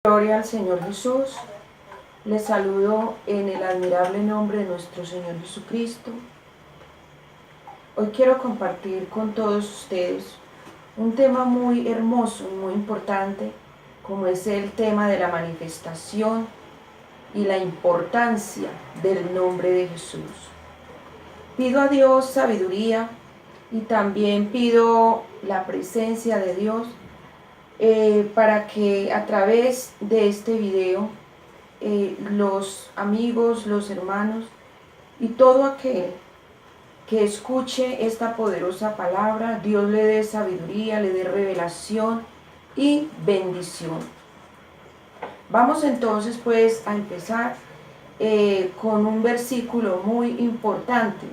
Gloria al Señor Jesús. Les saludo en el admirable nombre de nuestro Señor Jesucristo. Hoy quiero compartir con todos ustedes un tema muy hermoso, muy importante, como es el tema de la manifestación y la importancia del nombre de Jesús. Pido a Dios sabiduría y también pido la presencia de Dios para que a través de este video los amigos, los hermanos y todo aquel que escuche esta poderosa palabra, Dios le dé sabiduría, le dé revelación y bendición. Vamos entonces pues a empezar con un versículo muy importante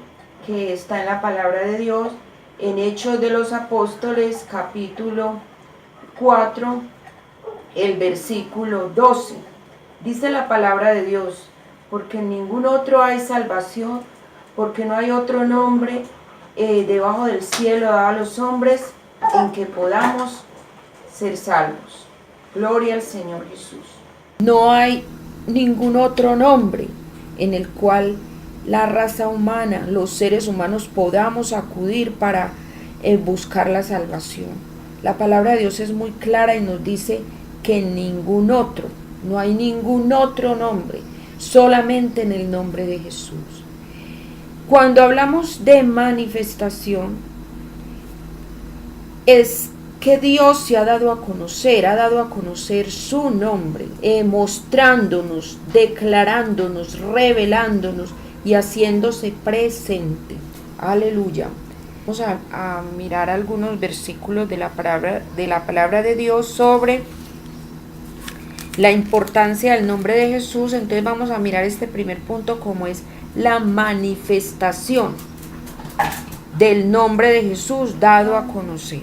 que está en la palabra de Dios, en Hechos de los Apóstoles, capítulo 4, el versículo 12. Dice la palabra de Dios: porque en ningún otro hay salvación, porque no hay otro nombre debajo del cielo dado a los hombres en que podamos ser salvos. Gloria al Señor Jesús. No hay ningún otro nombre en el cual la raza humana, los seres humanos podamos acudir para buscar la salvación. La palabra de Dios es muy clara y nos dice que en ningún otro, no hay ningún otro nombre, solamente en el nombre de Jesús. Cuando hablamos de manifestación, es que Dios se ha dado a conocer su nombre, mostrándonos, declarándonos, revelándonos y haciéndose presente. Aleluya. Vamos a mirar algunos versículos de la palabra de Dios sobre la importancia del nombre de Jesús. Entonces vamos a mirar este primer punto, como es la manifestación del nombre de Jesús dado a conocer.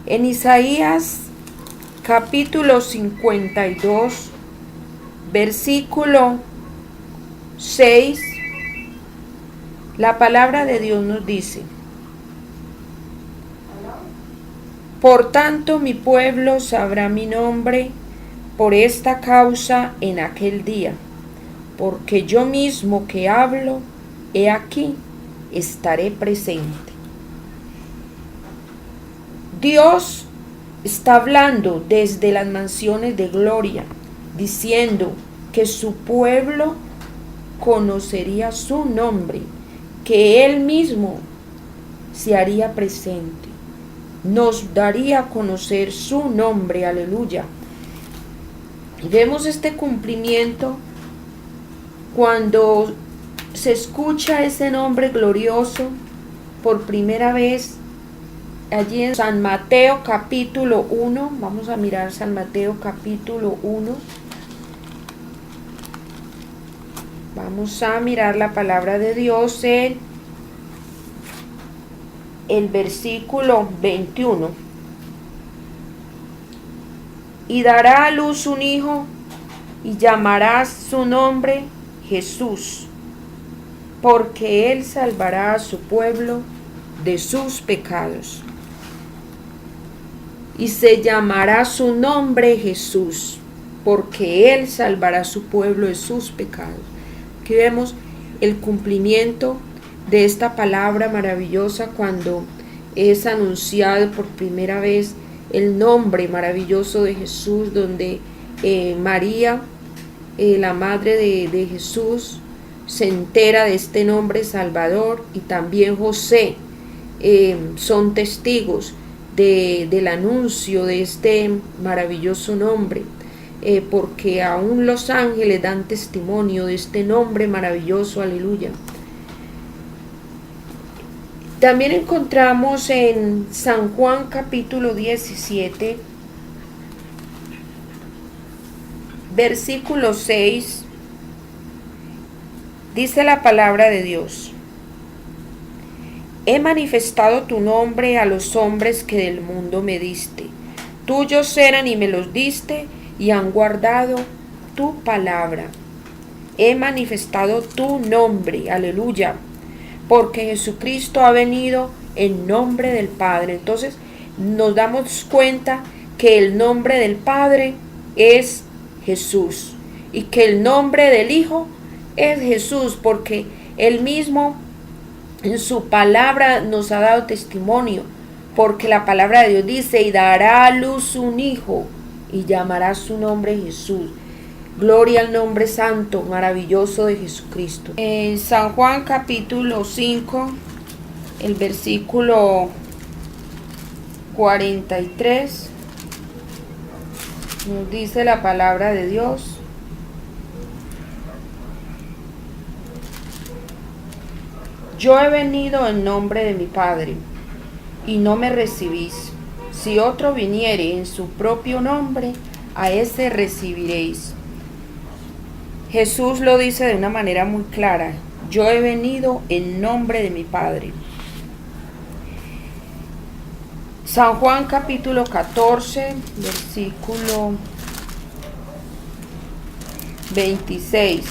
En Isaías capítulo 52, versículo 6, la palabra de Dios nos dice: por tanto mi pueblo sabrá mi nombre por esta causa en aquel día, porque yo mismo que hablo, he aquí, estaré presente. Dios está hablando desde las mansiones de gloria, diciendo que su pueblo conocería su nombre, que Él mismo se haría presente, nos daría a conocer su nombre. Aleluya. Y vemos este cumplimiento cuando se escucha ese nombre glorioso por primera vez allí en San Mateo capítulo 1. Vamos a mirar San Mateo capítulo 1. Vamos a mirar la palabra de Dios en el versículo 21. Y dará a luz un hijo, y llamarás su nombre Jesús, porque él salvará a su pueblo de sus pecados. Y se llamará su nombre Jesús, porque él salvará a su pueblo de sus pecados. Aquí vemos el cumplimiento de esta palabra maravillosa cuando es anunciado por primera vez el nombre maravilloso de Jesús, donde María, la madre de Jesús, se entera de este nombre Salvador, y también José son testigos del anuncio de este maravilloso nombre, porque aún los ángeles dan testimonio de este nombre maravilloso. Aleluya. También encontramos en San Juan capítulo 17, versículo 6, dice la palabra de Dios: he manifestado tu nombre a los hombres que del mundo me diste. Tuyos eran y me los diste, y han guardado tu palabra. He manifestado tu nombre. Aleluya. Porque Jesucristo ha venido en nombre del Padre. Entonces nos damos cuenta que el nombre del Padre es Jesús y que el nombre del Hijo es Jesús, porque Él mismo en su palabra nos ha dado testimonio, porque la palabra de Dios dice: y dará a luz un hijo y llamará su nombre Jesús. Gloria al nombre santo, maravilloso de Jesucristo. En San Juan capítulo 5, el versículo 43, nos dice la palabra de Dios: yo he venido en nombre de mi Padre, y no me recibís. Si otro viniere en su propio nombre, a ese recibiréis. Jesús lo dice de una manera muy clara: yo he venido en nombre de mi Padre. San Juan capítulo 14, versículo 26.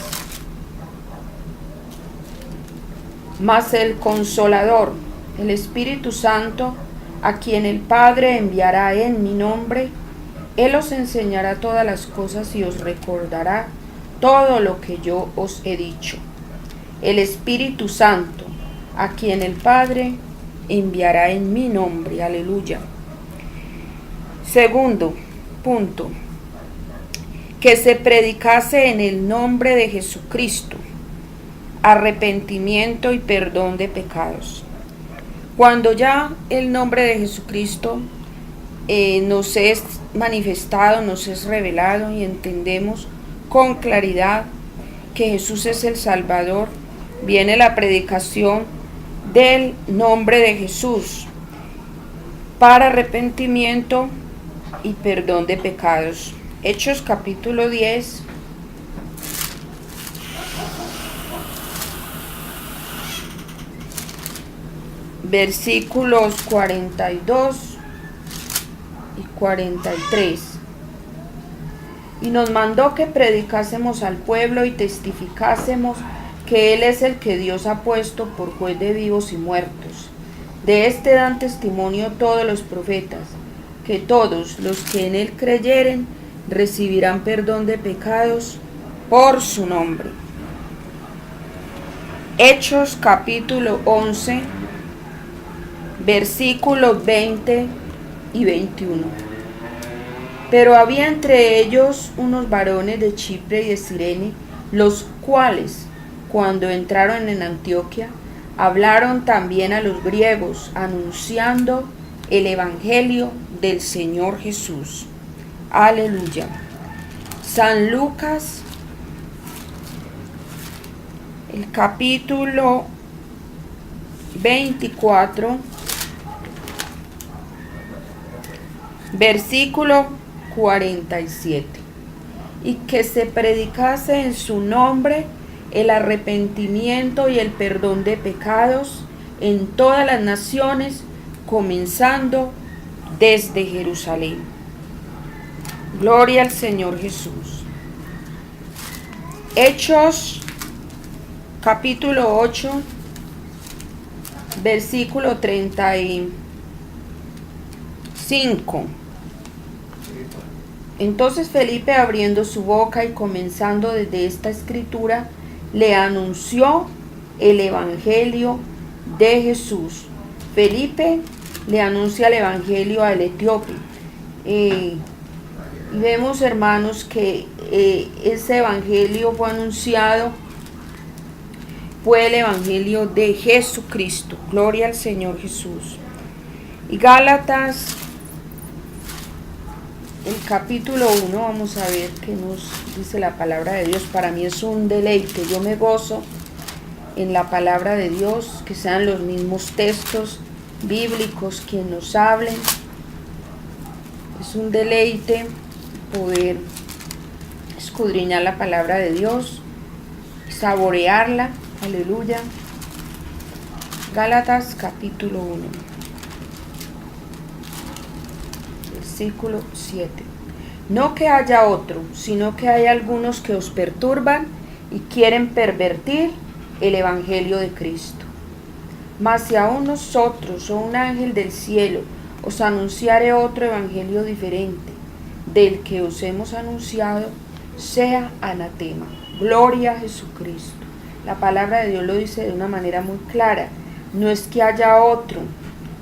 Mas el Consolador, el Espíritu Santo, a quien el Padre enviará en mi nombre, Él os enseñará todas las cosas y os recordará todo lo que yo os he dicho. El Espíritu Santo, a quien el Padre enviará en mi nombre. Aleluya. Segundo punto: que se predicase en el nombre de Jesucristo arrepentimiento y perdón de pecados. Cuando ya el nombre de Jesucristo nos es manifestado, nos es revelado y entendemos con claridad que Jesús es el Salvador, viene la predicación del nombre de Jesús para arrepentimiento y perdón de pecados. Hechos capítulo 10, versículos 42 y 43. Y nos mandó que predicásemos al pueblo y testificásemos que Él es el que Dios ha puesto por juez de vivos y muertos. De este dan testimonio todos los profetas, que todos los que en Él creyeren recibirán perdón de pecados por su nombre. Hechos capítulo 11, versículos 20 y 21. Pero había entre ellos unos varones de Chipre y de Cirene, los cuales, cuando entraron en Antioquía, hablaron también a los griegos, anunciando el evangelio del Señor Jesús. Aleluya. San Lucas, el capítulo 24, versículo 47. Y que se predicase en su nombre el arrepentimiento y el perdón de pecados en todas las naciones, comenzando desde Jerusalén. Gloria al Señor Jesús. Hechos capítulo 8, versículo 35. Entonces Felipe, abriendo su boca y comenzando desde esta escritura, le anunció el evangelio de Jesús. Felipe le anuncia el evangelio al etíope. Y vemos, hermanos, que ese evangelio fue anunciado, fue el evangelio de Jesucristo. Gloria al Señor Jesús. Y Gálatas, el capítulo 1, vamos a ver qué nos dice la palabra de Dios. Para mí es un deleite, yo me gozo en la palabra de Dios, que sean los mismos textos bíblicos quienes nos hablen. Es un deleite poder escudriñar la palabra de Dios, saborearla. Aleluya. Gálatas capítulo 1. Versículo 7. No que haya otro, sino que hay algunos que os perturban y quieren pervertir el evangelio de Cristo. Mas si aún nosotros o un ángel del cielo os anunciare otro evangelio diferente, del que os hemos anunciado sea anatema. Gloria a Jesucristo. La palabra de Dios lo dice de una manera muy clara. No es que haya otro,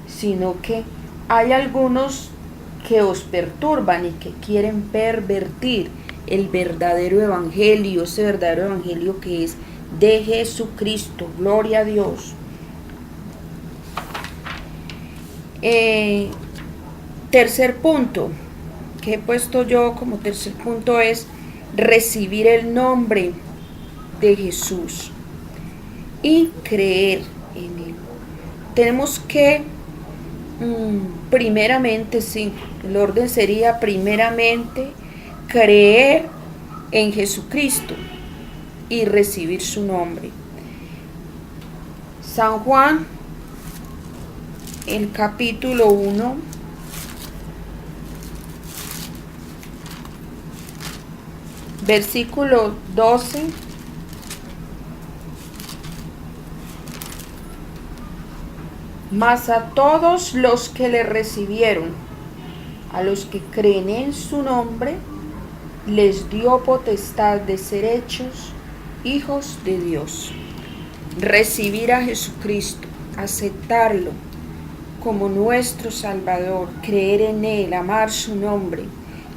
sino que hay algunos que os perturban y que quieren pervertir el verdadero evangelio, ese verdadero evangelio que es de Jesucristo. Gloria a Dios. Tercer punto que he puesto yo como tercer punto es recibir el nombre de Jesús y creer en él. Tenemos que primeramente, sí, el orden sería primeramente creer en Jesucristo y recibir su nombre. San Juan, el capítulo 1, versículo 12. Mas a todos los que le recibieron, a los que creen en su nombre, les dio potestad de ser hechos hijos de Dios. Recibir a Jesucristo, aceptarlo como nuestro Salvador, creer en Él, amar su nombre.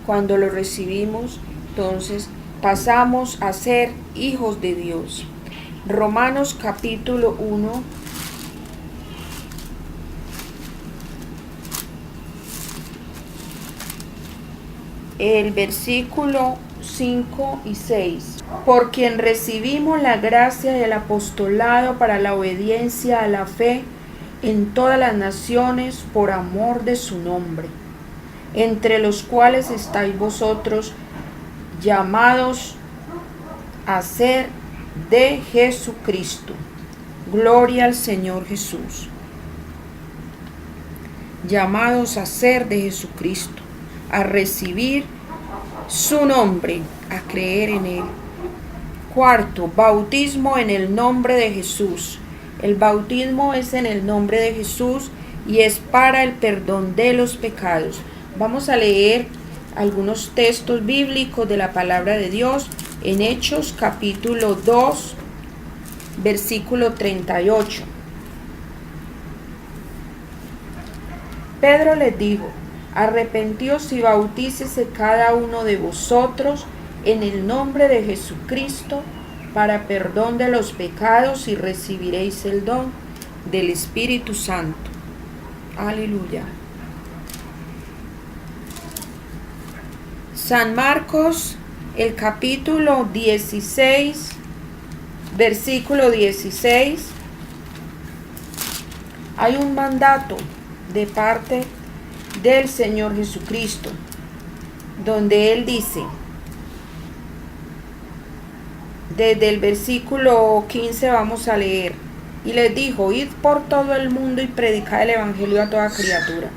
Cuando lo recibimos, entonces pasamos a ser hijos de Dios. Romanos capítulo 1, el versículo 5 y 6. Por quien recibimos la gracia del apostolado para la obediencia a la fe en todas las naciones por amor de su nombre, entre los cuales estáis vosotros llamados a ser de Jesucristo. Gloria al Señor Jesús. Llamados a ser de Jesucristo, a recibir su nombre, a creer en él. Cuarto, bautismo en el nombre de Jesús. El bautismo es en el nombre de Jesús y es para el perdón de los pecados. Vamos a leer algunos textos bíblicos de la palabra de Dios en Hechos capítulo 2, versículo 38. Pedro les dijo: arrepentíos y bautícese cada uno de vosotros en el nombre de Jesucristo para perdón de los pecados y recibiréis el don del Espíritu Santo. Aleluya. San Marcos, el capítulo 16, versículo 16. Hay un mandato de parte del Señor Jesucristo, donde Él dice, desde el versículo 15 vamos a leer, y les dijo: id por todo el mundo y predicad el evangelio a toda criatura.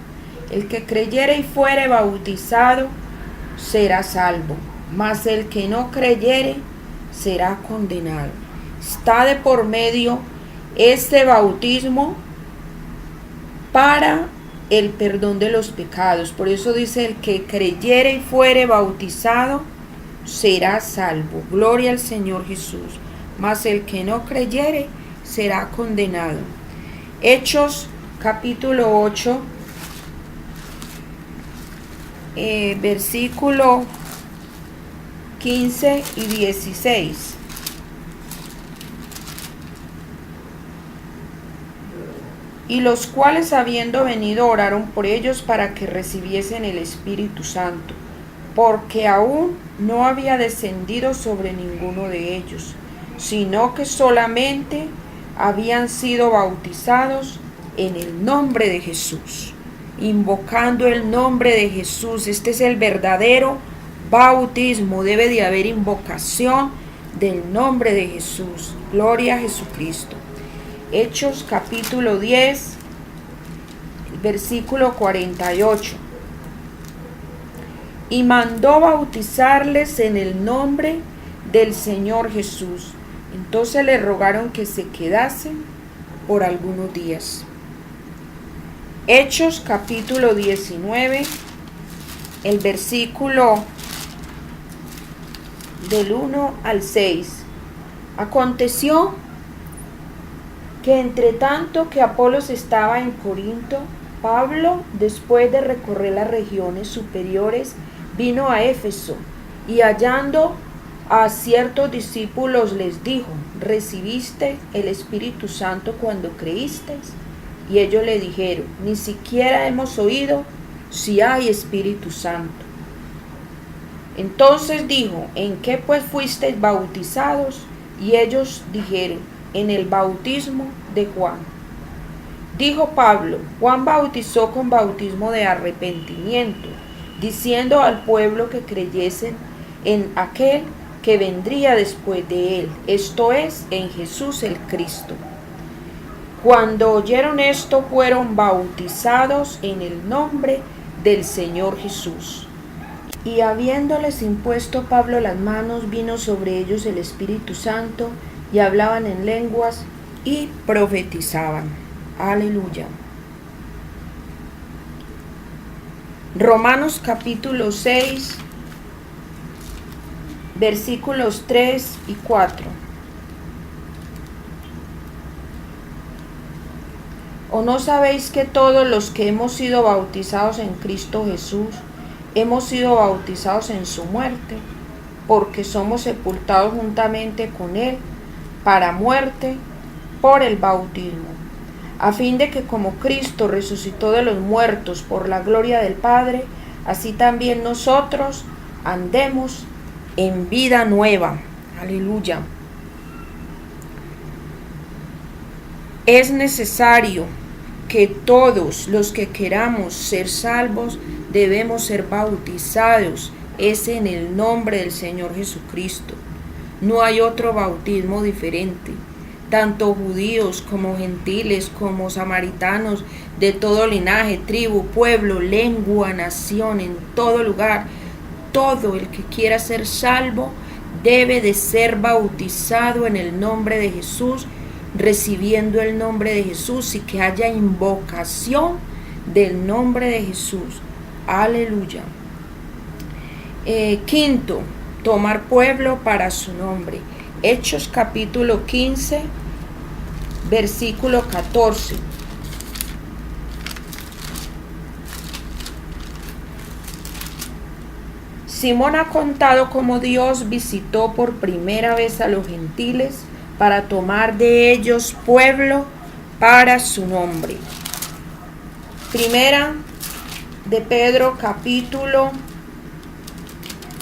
El que creyere y fuere bautizado será salvo, mas el que no creyere será condenado. Está de por medio este bautismo para el perdón de los pecados. Por eso dice: el que creyere y fuere bautizado será salvo. Gloria al Señor Jesús. Mas el que no creyere será condenado. Hechos capítulo 8, versículo 15 y 16. Y los cuales, habiendo venido, oraron por ellos para que recibiesen el Espíritu Santo, porque aún no había descendido sobre ninguno de ellos, sino que solamente habían sido bautizados en el nombre de Jesús, invocando el nombre de Jesús. Este es el verdadero bautismo. Debe de haber invocación del nombre de Jesús. Gloria a Jesucristo. Hechos capítulo 10, versículo 48. Y mandó bautizarles en el nombre del Señor Jesús. Entonces le rogaron que se quedasen por algunos días. Hechos capítulo 19, el versículo del 1 al 6. Aconteció que entre tanto que Apolos estaba en Corinto, Pablo, después de recorrer las regiones superiores, vino a Éfeso y hallando a ciertos discípulos les dijo: ¿recibiste el Espíritu Santo cuando creísteis? Y ellos le dijeron: ni siquiera hemos oído si hay Espíritu Santo. Entonces dijo: ¿en qué pues fuisteis bautizados? Y ellos dijeron: en el bautismo de Juan. Dijo Pablo: Juan bautizó con bautismo de arrepentimiento, diciendo al pueblo que creyesen en aquel que vendría después de él, esto es, en Jesús el Cristo. Cuando oyeron esto, fueron bautizados en el nombre del Señor Jesús. Y habiéndoles impuesto Pablo las manos, vino sobre ellos el Espíritu Santo, y hablaban en lenguas y profetizaban. Aleluya. Romanos capítulo 6, versículos 3 y 4. ¿O no sabéis que todos los que hemos sido bautizados en Cristo Jesús, hemos sido bautizados en su muerte? Porque somos sepultados juntamente con él para muerte por el bautismo, a fin de que como Cristo resucitó de los muertos por la gloria del Padre, así también nosotros andemos en vida nueva. Aleluya. Es necesario que todos los que queramos ser salvos debemos ser bautizados, es en el nombre del Señor Jesucristo. No hay otro bautismo diferente. Tanto judíos como gentiles, como samaritanos, de todo linaje, tribu, pueblo, lengua, nación, en todo lugar, todo el que quiera ser salvo debe de ser bautizado en el nombre de Jesús, recibiendo el nombre de Jesús, y que haya invocación del nombre de Jesús. Aleluya. Quinto, tomar pueblo para su nombre. Hechos capítulo 15, versículo 14. Simón ha contado cómo Dios visitó por primera vez a los gentiles para tomar de ellos pueblo para su nombre. Primera de Pedro capítulo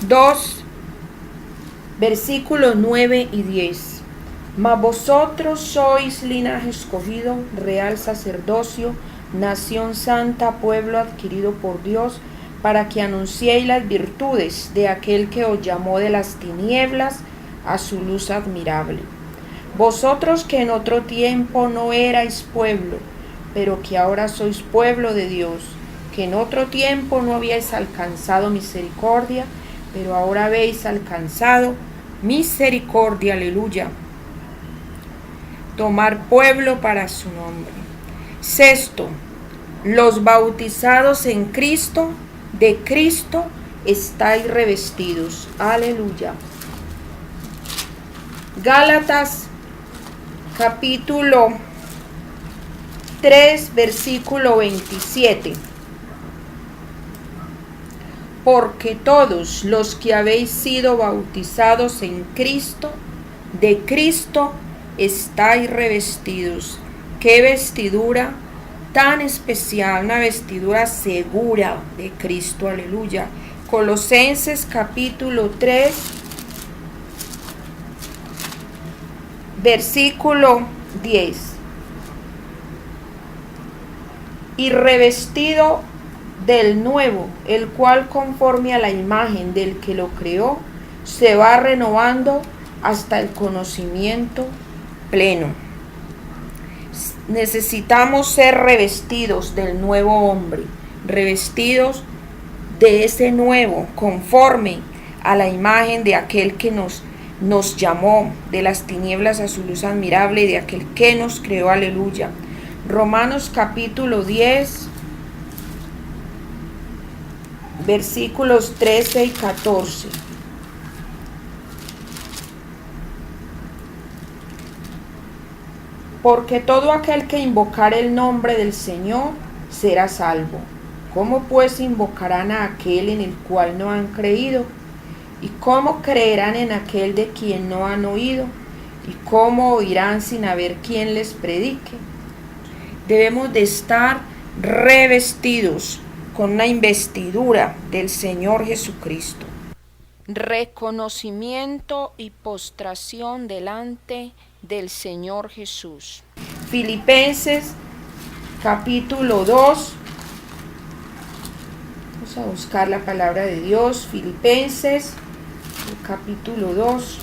2, versículos 9 y 10. Mas vosotros sois linaje escogido, real sacerdocio, nación santa, pueblo adquirido por Dios, para que anunciéis las virtudes de aquel que os llamó de las tinieblas a su luz admirable. Vosotros que en otro tiempo no erais pueblo, pero que ahora sois pueblo de Dios, que en otro tiempo no habíais alcanzado misericordia, pero ahora habéis alcanzado misericordia. Aleluya. Tomar pueblo para su nombre. Sexto, los bautizados en Cristo, de Cristo estáis revestidos. Aleluya. Gálatas capítulo 3, versículo 27. Porque todos los que habéis sido bautizados en Cristo, de Cristo estáis revestidos. Qué vestidura tan especial, una vestidura segura de Cristo. Aleluya. Colosenses capítulo 3, versículo 10. Y revestido del nuevo, el cual conforme a la imagen del que lo creó, se va renovando hasta el conocimiento pleno. Necesitamos ser revestidos del nuevo hombre, revestidos de ese nuevo, conforme a la imagen de aquel que nos llamó de las tinieblas a su luz admirable, y de aquel que nos creó. Aleluya. Romanos capítulo 10, versículos 13 y 14. Porque todo aquel que invocare el nombre del Señor será salvo. ¿Cómo pues invocarán a aquel en el cual no han creído? ¿Y cómo creerán en aquel de quien no han oído? ¿Y cómo oirán sin haber quien les predique? Debemos de estar revestidos con una investidura del Señor Jesucristo. Reconocimiento y postración delante del Señor Jesús. Filipenses capítulo 2. Vamos a buscar la palabra de Dios. Filipenses capítulo 2.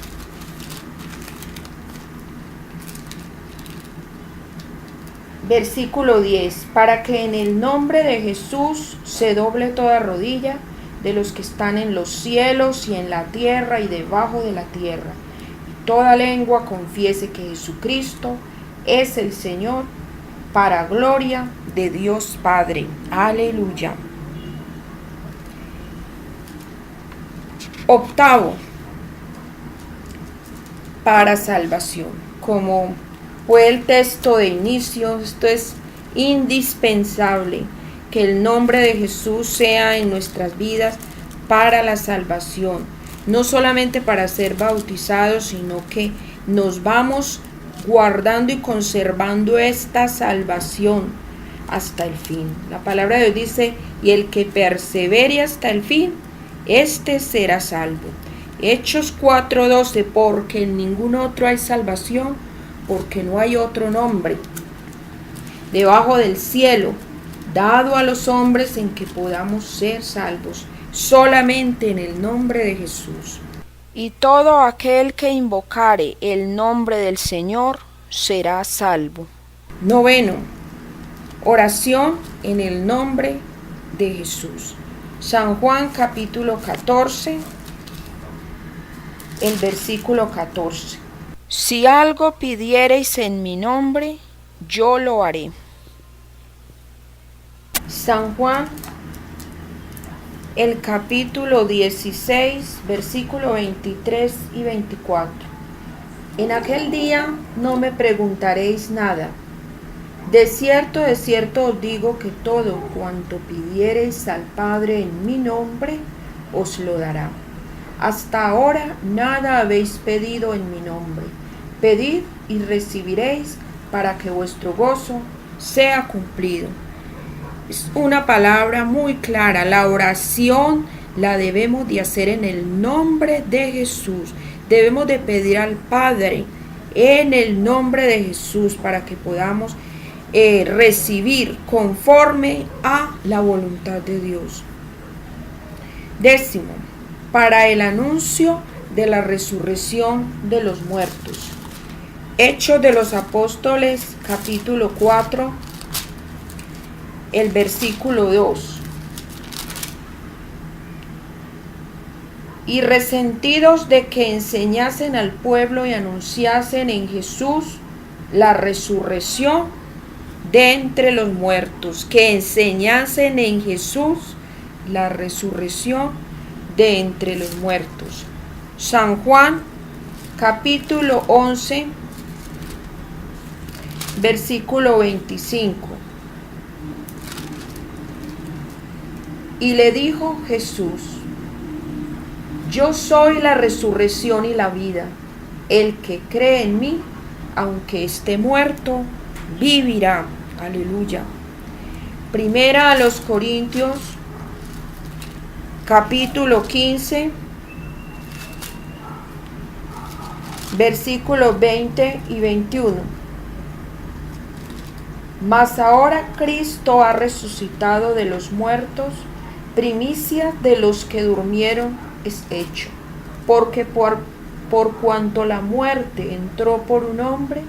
Versículo 10. Para que en el nombre de Jesús se doble toda rodilla de los que están en los cielos y en la tierra y debajo de la tierra, y toda lengua confiese que Jesucristo es el Señor, para gloria de Dios Padre. Aleluya. Octavo, para salvación. Como fue el texto de inicio, esto es indispensable, que el nombre de Jesús sea en nuestras vidas para la salvación, no solamente para ser bautizados, sino que nos vamos guardando y conservando esta salvación hasta el fin. La palabra de Dios dice, y el que persevere hasta el fin, este será salvo. Hechos 4:12, porque en ningún otro hay salvación, porque no hay otro nombre debajo del cielo dado a los hombres en que podamos ser salvos, solamente en el nombre de Jesús. Y todo aquel que invocare el nombre del Señor será salvo. Noveno, oración en el nombre de Jesús. San Juan capítulo 14, el versículo 14. Si algo pidiereis en mi nombre, yo lo haré. San Juan, el capítulo 16, versículo 23 y 24. En aquel día no me preguntaréis nada. De cierto os digo que todo cuanto pidiereis al Padre en mi nombre, os lo dará. Hasta ahora nada habéis pedido en mi nombre. Pedid y recibiréis, para que vuestro gozo sea cumplido. Es una palabra muy clara. La oración la debemos de hacer en el nombre de Jesús. Debemos de pedir al Padre en el nombre de Jesús para que podamos recibir conforme a la voluntad de Dios. Décimo, para el anuncio de la resurrección de los muertos. Hechos de los Apóstoles, capítulo 4, el versículo 2. Y resentidos de que enseñasen al pueblo y anunciasen en Jesús la resurrección de entre los muertos, que enseñasen en Jesús la resurrección de entre los muertos. San Juan, capítulo 11, versículo 25. Y le dijo Jesús: yo soy la resurrección y la vida. El que cree en mí, aunque esté muerto, vivirá. Aleluya. Primera a los Corintios, capítulo 15, versículos 20 y 21. Mas ahora Cristo ha resucitado de los muertos, primicia de los que durmieron es hecho, porque por cuanto la muerte entró por un hombre,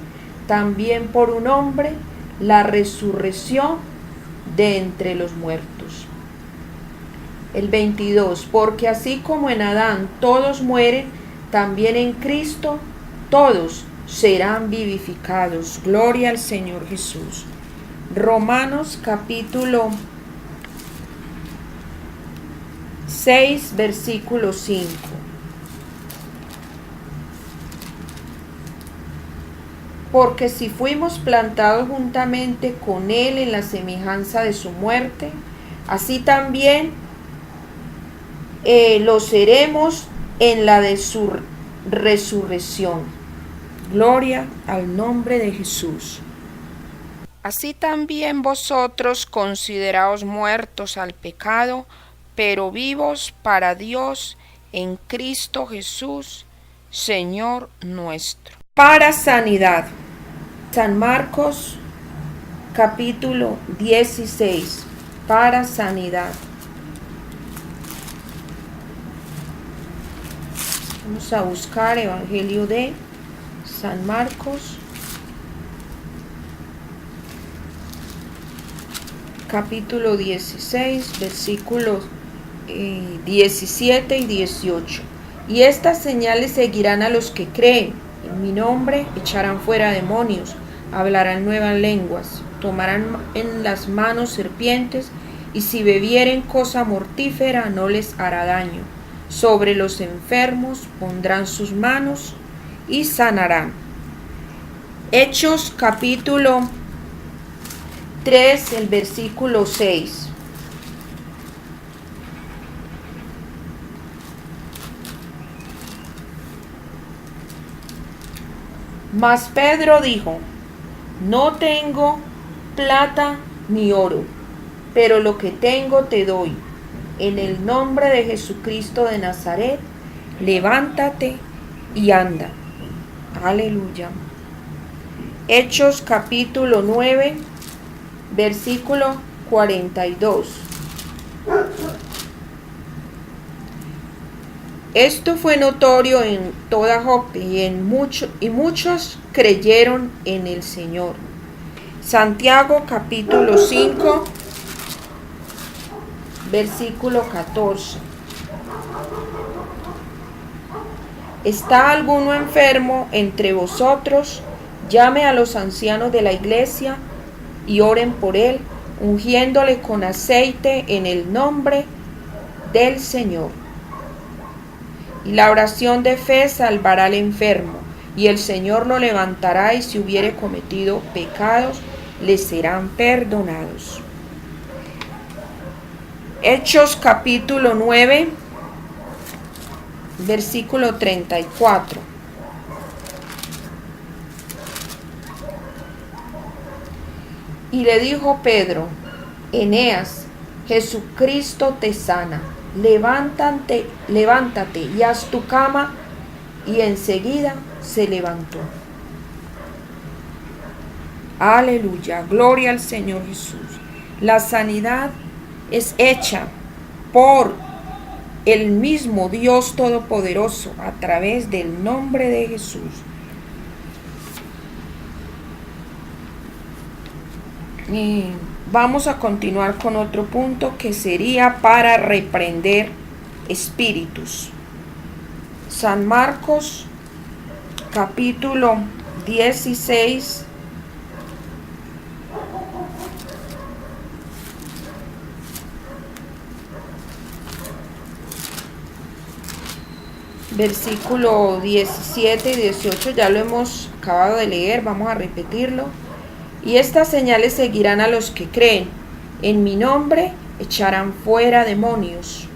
también por un hombre la resurrección de entre los muertos. El 22, porque así como en Adán todos mueren, también en Cristo todos serán vivificados. Gloria al Señor Jesús. Romanos capítulo 6, versículo 5. Porque si fuimos plantados juntamente con Él en la semejanza de su muerte, así también lo seremos en la de su resurrección. Gloria al nombre de Jesús. Así también vosotros consideraos muertos al pecado, pero vivos para Dios en Cristo Jesús, Señor nuestro. Para sanidad. San Marcos, capítulo 16. Para sanidad. Vamos a buscar Evangelio de San Marcos, capítulo 16, versículos 17 y 18. Y estas señales seguirán a los que creen. En mi nombre echarán fuera demonios, hablarán nuevas lenguas, tomarán en las manos serpientes, y si bebieren cosa mortífera no les hará daño. Sobre los enfermos pondrán sus manos y sanarán. Hechos capítulo 3, el versículo 6. Mas Pedro dijo: no tengo plata ni oro, pero lo que tengo te doy. En el nombre de Jesucristo de Nazaret, levántate y anda. Aleluya. Hechos capítulo 9, versículo 42. Esto fue notorio en toda Joppe y muchos creyeron en el Señor. Santiago capítulo 5, versículo 14. ¿Está alguno enfermo entre vosotros? Llame a los ancianos de la iglesia y oren por él, ungiéndole con aceite en el nombre del Señor. Y la oración de fe salvará al enfermo, y el Señor lo levantará, y si hubiere cometido pecados, le serán perdonados. Hechos capítulo 9, versículo 34. Y le dijo Pedro: Eneas, Jesucristo te sana. Levántate y haz tu cama. Y enseguida se levantó. Aleluya, gloria al Señor Jesús. La sanidad es hecha por el mismo Dios Todopoderoso a través del nombre de Jesús. Vamos a continuar con otro punto que sería para reprender espíritus. San Marcos capítulo 16, versículo 17 y 18, ya lo hemos acabado de leer, vamos a repetirlo. Y estas señales seguirán a los que creen. En mi nombre echarán fuera demonios.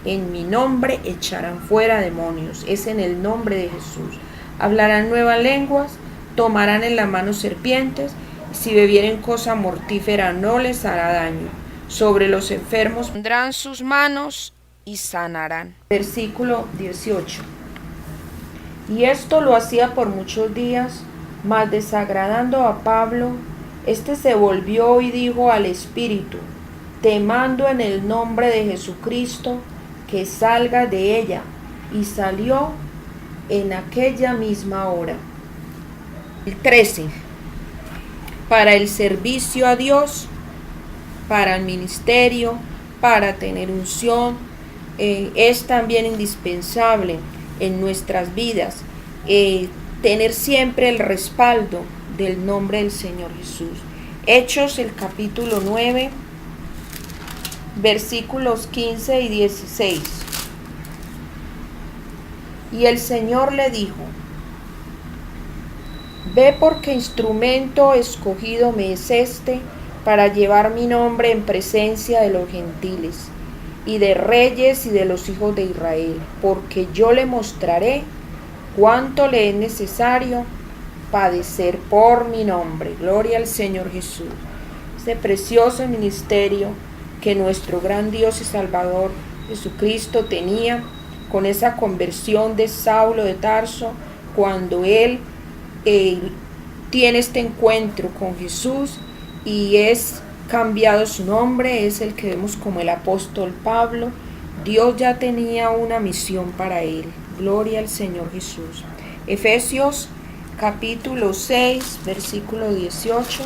En mi nombre echarán fuera demonios. Es en el nombre de Jesús. Hablarán nuevas lenguas, tomarán en la mano serpientes, y si bebieren cosa mortífera no les hará daño. Sobre los enfermos pondrán sus manos y sanarán. Versículo 18. Y esto lo hacía por muchos días, mas desagradando a Pablo, este se volvió y dijo al espíritu: te mando en el nombre de Jesucristo que salga de ella. Y salió en aquella misma hora. El 13. Para el servicio a Dios, para el ministerio, para tener unción, es también indispensable en nuestras vidas tener siempre el respaldo del nombre del Señor Jesús. Hechos el capítulo 9, versículos 15 y 16. Y el Señor le dijo: Ve, porque instrumento escogido me es este para llevar mi nombre en presencia de los gentiles y de reyes y de los hijos de Israel, porque yo le mostraré cuánto le es necesario padecer por mi nombre. Gloria al Señor Jesús. Este precioso ministerio que nuestro gran Dios y Salvador Jesucristo tenía con esa conversión de Saulo de Tarso, cuando él tiene este encuentro con Jesús y es cambiado su nombre, es el que vemos como el apóstol Pablo. Dios ya tenía una misión para él. Gloria al Señor Jesús. Efesios capítulo 6, versículo 18.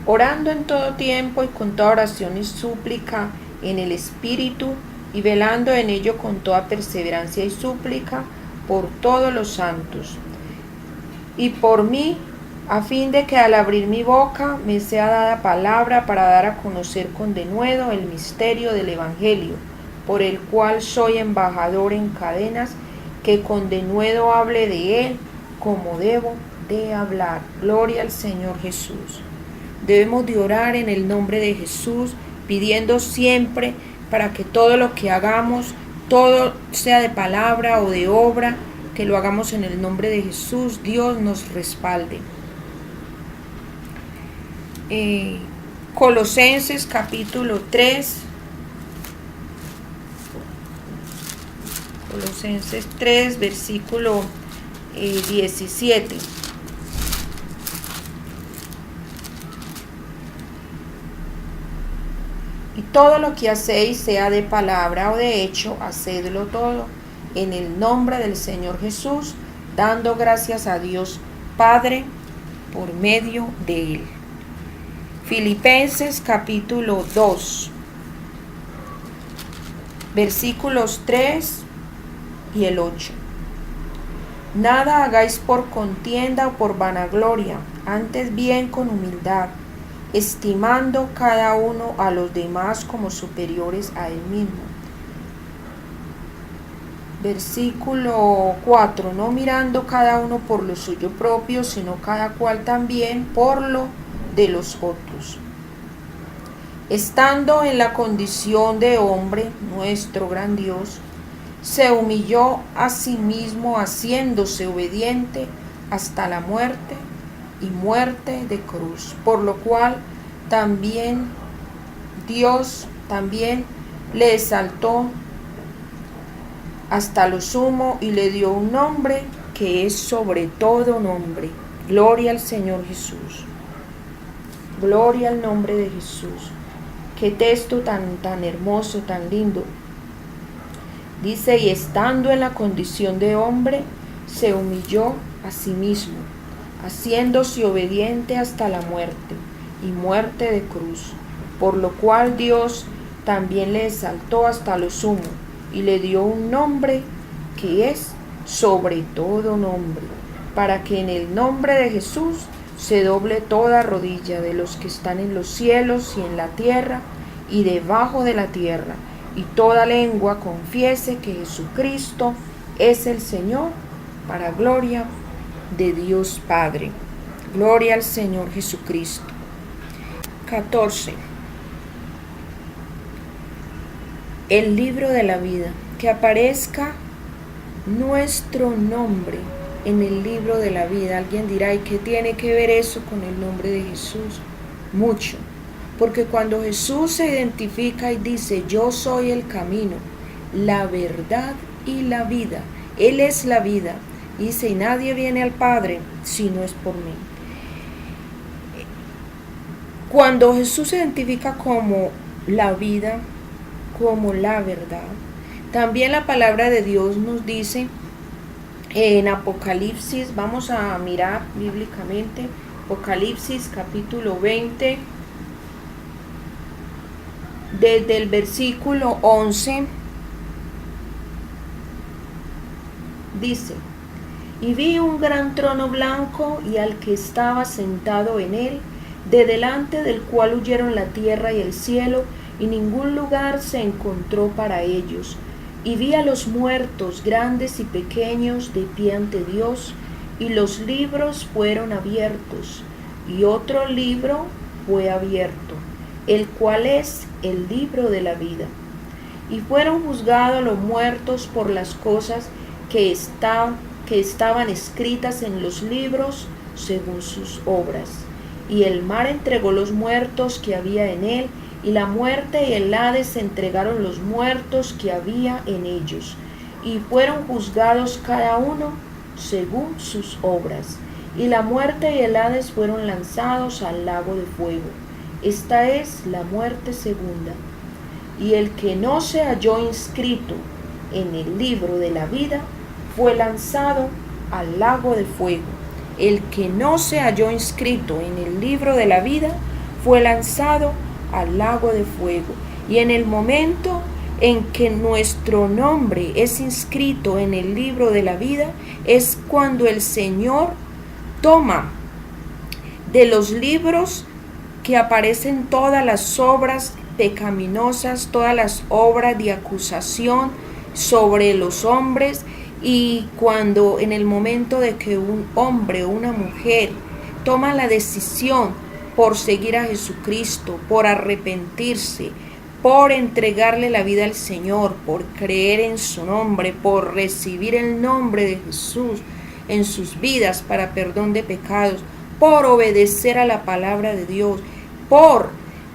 Orando en todo tiempo y con toda oración y súplica en el Espíritu, y velando en ello con toda perseverancia y súplica por todos los santos, y por mí, a fin de que al abrir mi boca me sea dada palabra para dar a conocer con denuedo el misterio del Evangelio, por el cual soy embajador en cadenas, que con denuedo hable de él como debo de hablar. Gloria al Señor Jesús. Debemos de orar en el nombre de Jesús, pidiendo siempre para que todo lo que hagamos, todo sea de palabra o de obra, que lo hagamos en el nombre de Jesús, Dios nos respalde. Colosenses capítulo 3. Colosenses 3, versículo 17. Y todo lo que hacéis, sea de palabra o de hecho, hacedlo todo en el nombre del Señor Jesús, dando gracias a Dios Padre por medio de él. Filipenses capítulo 2, versículos 3 y el 8. Nada hagáis por contienda o por vanagloria, antes bien con humildad, estimando cada uno a los demás como superiores a él mismo. Versículo 4. No mirando cada uno por lo suyo propio, sino cada cual también por lo de los otros. Estando en la condición de hombre, nuestro gran Dios se humilló a sí mismo, haciéndose obediente hasta la muerte y muerte de cruz, por lo cual también Dios le exaltó hasta lo sumo y le dio un nombre que es sobre todo nombre. Gloria al Señor Jesús. Gloria al nombre de Jesús. Qué texto tan hermoso, tan lindo. Dice: y estando en la condición de hombre, se humilló a sí mismo, haciéndose obediente hasta la muerte y muerte de cruz, por lo cual Dios también le exaltó hasta lo sumo y le dio un nombre que es sobre todo nombre, para que en el nombre de Jesús se doble toda rodilla de los que están en los cielos y en la tierra y debajo de la tierra, y toda lengua confiese que Jesucristo es el Señor, para gloria de Dios Padre. Gloria al Señor Jesucristo. 14. El libro de la vida. Que aparezca nuestro nombre en el libro de la vida. Alguien dirá: ¿y qué tiene que ver eso con el nombre de Jesús? Mucho. Porque cuando Jesús se identifica y dice: yo soy el camino, la verdad y la vida. Él es la vida. Dice: y nadie viene al Padre si no es por mí. Cuando Jesús se identifica como la vida, como la verdad, también la palabra de Dios nos dice en Apocalipsis, vamos a mirar bíblicamente, Apocalipsis capítulo 20, desde el versículo 11, dice: Y vi un gran trono blanco y al que estaba sentado en él, de delante del cual huyeron la tierra y el cielo, y ningún lugar se encontró para ellos. Y vi a los muertos, grandes y pequeños, de pie ante Dios, y los libros fueron abiertos, y otro libro fue abierto, el cual es el libro de la vida. Y fueron juzgados los muertos por las cosas que estaban escritas en los libros según sus obras. Y el mar entregó los muertos que había en él, y la muerte y el Hades entregaron los muertos que había en ellos, y fueron juzgados cada uno según sus obras. Y la muerte y el Hades fueron lanzados al lago de fuego. Esta es la muerte segunda. Y el que no se halló inscrito en el libro de la vida fue lanzado al lago de fuego. El que no se halló inscrito en el libro de la vida fue lanzado al lago de fuego. Y en el momento en que nuestro nombre es inscrito en el libro de la vida, es cuando el Señor toma de los libros que aparecen todas las obras pecaminosas, todas las obras de acusación sobre los hombres. Y cuando en el momento de que un hombre o una mujer toma la decisión por seguir a Jesucristo, por arrepentirse, por entregarle la vida al Señor, por creer en su nombre, por recibir el nombre de Jesús en sus vidas para perdón de pecados, por obedecer a la palabra de Dios, por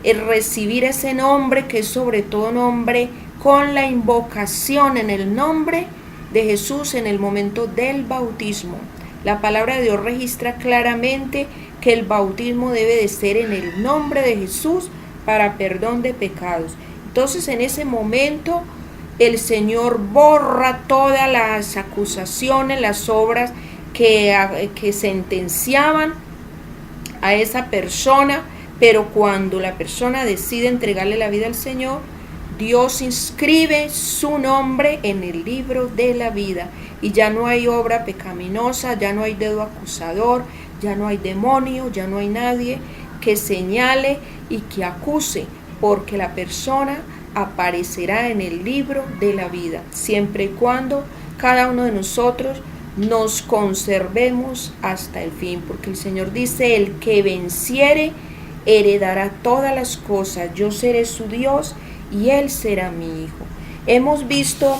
recibir ese nombre que es sobre todo nombre, con la invocación en el nombre de Jesús en el momento del bautismo. La palabra de Dios registra claramente que el bautismo debe de ser en el nombre de Jesús para perdón de pecados. Entonces en ese momento el Señor borra todas las acusaciones, las obras que sentenciaban a esa persona, pero cuando la persona decide entregarle la vida al Señor, Dios inscribe su nombre en el libro de la vida y ya no hay obra pecaminosa, ya no hay dedo acusador, ya no hay demonio, ya no hay nadie que señale y que acuse, porque la persona aparecerá en el libro de la vida, siempre y cuando cada uno de nosotros nos conservemos hasta el fin, porque el Señor dice: el que venciere heredará todas las cosas, yo seré su Dios y él será mi hijo. Hemos visto,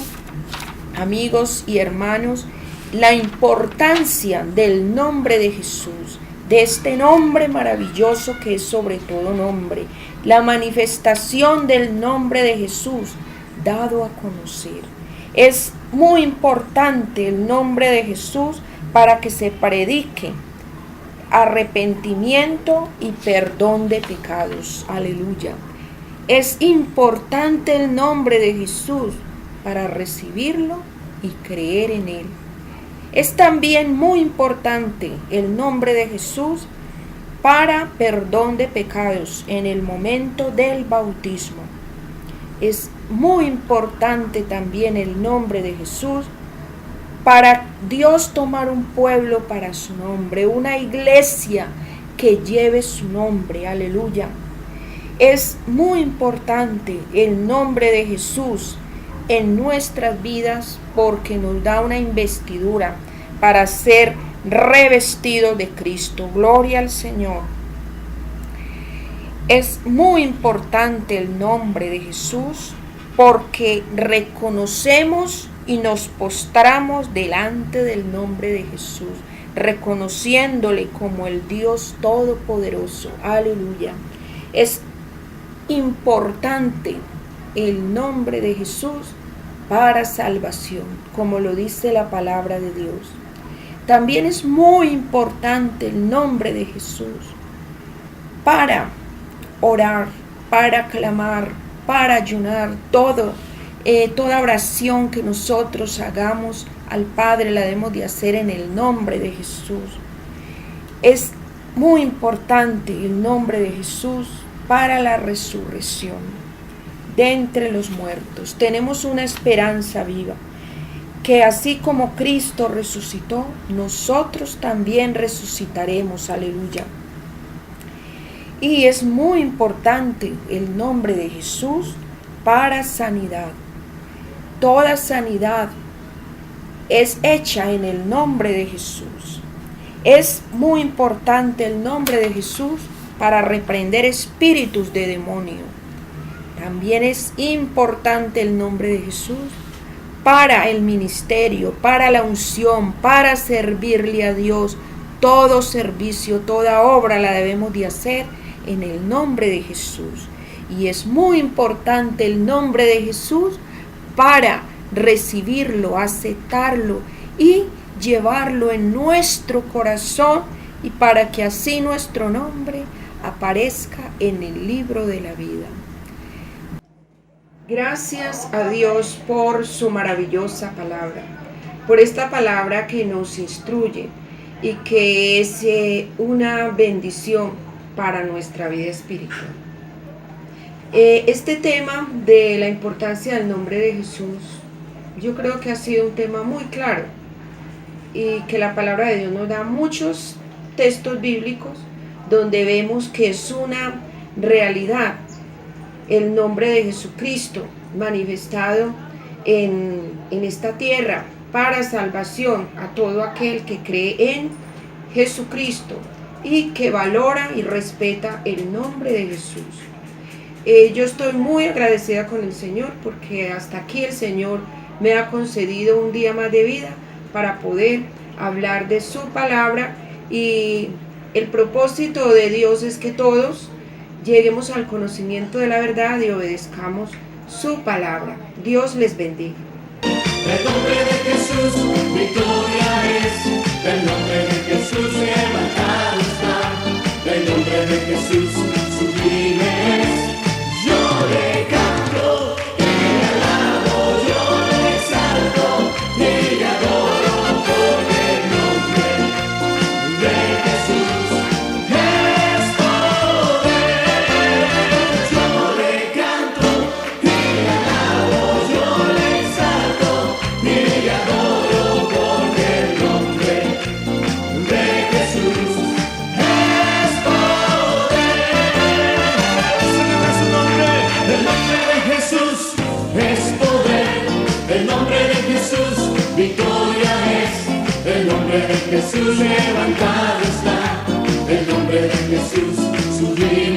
amigos y hermanos, la importancia del nombre de Jesús, de este nombre maravilloso que es sobre todo nombre, la manifestación del nombre de Jesús dado a conocer. Es muy importante el nombre de Jesús para que se predique arrepentimiento y perdón de pecados. Aleluya. Es importante el nombre de Jesús para recibirlo y creer en él. Es también muy importante el nombre de Jesús para perdón de pecados en el momento del bautismo. Es muy importante también el nombre de Jesús para Dios tomar un pueblo para su nombre, una iglesia que lleve su nombre. Aleluya. Es muy importante el nombre de Jesús en nuestras vidas porque nos da una investidura para ser revestidos de Cristo. Gloria al Señor. Es muy importante el nombre de Jesús porque reconocemos y nos postramos delante del nombre de Jesús, reconociéndole como el Dios Todopoderoso. Aleluya. Es importante el nombre de Jesús para salvación, como lo dice la palabra de Dios. También es muy importante el nombre de Jesús para orar, para clamar, para ayunar. Toda oración que nosotros hagamos al Padre la debemos de hacer en el nombre de Jesús. Es muy importante el nombre de Jesús para la resurrección de entre los muertos. Tenemos una esperanza viva. que así como Cristo resucitó, nosotros también resucitaremos. Aleluya. Y es muy importante el nombre de Jesús para sanidad. Toda sanidad es hecha en el nombre de Jesús. Es muy importante el nombre de Jesús para reprender espíritus de demonio. También es importante el nombre de Jesús para el ministerio, para la unción, para servirle a Dios. Todo servicio, toda obra la debemos de hacer en el nombre de Jesús. Y es muy importante el nombre de Jesús para recibirlo, aceptarlo y llevarlo en nuestro corazón, y para que así nuestro nombre aparezca en el libro de la vida. Gracias a Dios por su maravillosa palabra, por esta palabra que nos instruye y que es una bendición para nuestra vida espiritual. Este tema de la importancia del nombre de Jesús, yo creo que ha sido un tema muy claro, y que la palabra de Dios nos da muchos textos bíblicos donde vemos que es una realidad el nombre de Jesucristo manifestado en esta tierra para salvación a todo aquel que cree en Jesucristo y que valora y respeta el nombre de Jesús. Yo estoy muy agradecida con el Señor porque hasta aquí el Señor me ha concedido un día más de vida para poder hablar de su palabra, y el propósito de Dios es que todos lleguemos al conocimiento de la verdad y obedezcamos su palabra. Dios les bendiga. El nombre de Jesús, victoria es. El nombre de Jesús, levantado está. El nombre de Jesús, sublime es. Yo le canto y le alabo, yo le exalto y le adoro por el nombre de Jesús. Es poder. Yo le canto y le alabo, yo le exalto y le adoro por el nombre de Jesús. Es poder. Celebra su nombre. El nombre de Jesús es poder. El nombre de Jesús victoria es. El nombre de Jesús levantado está. El nombre de Jesús sublime.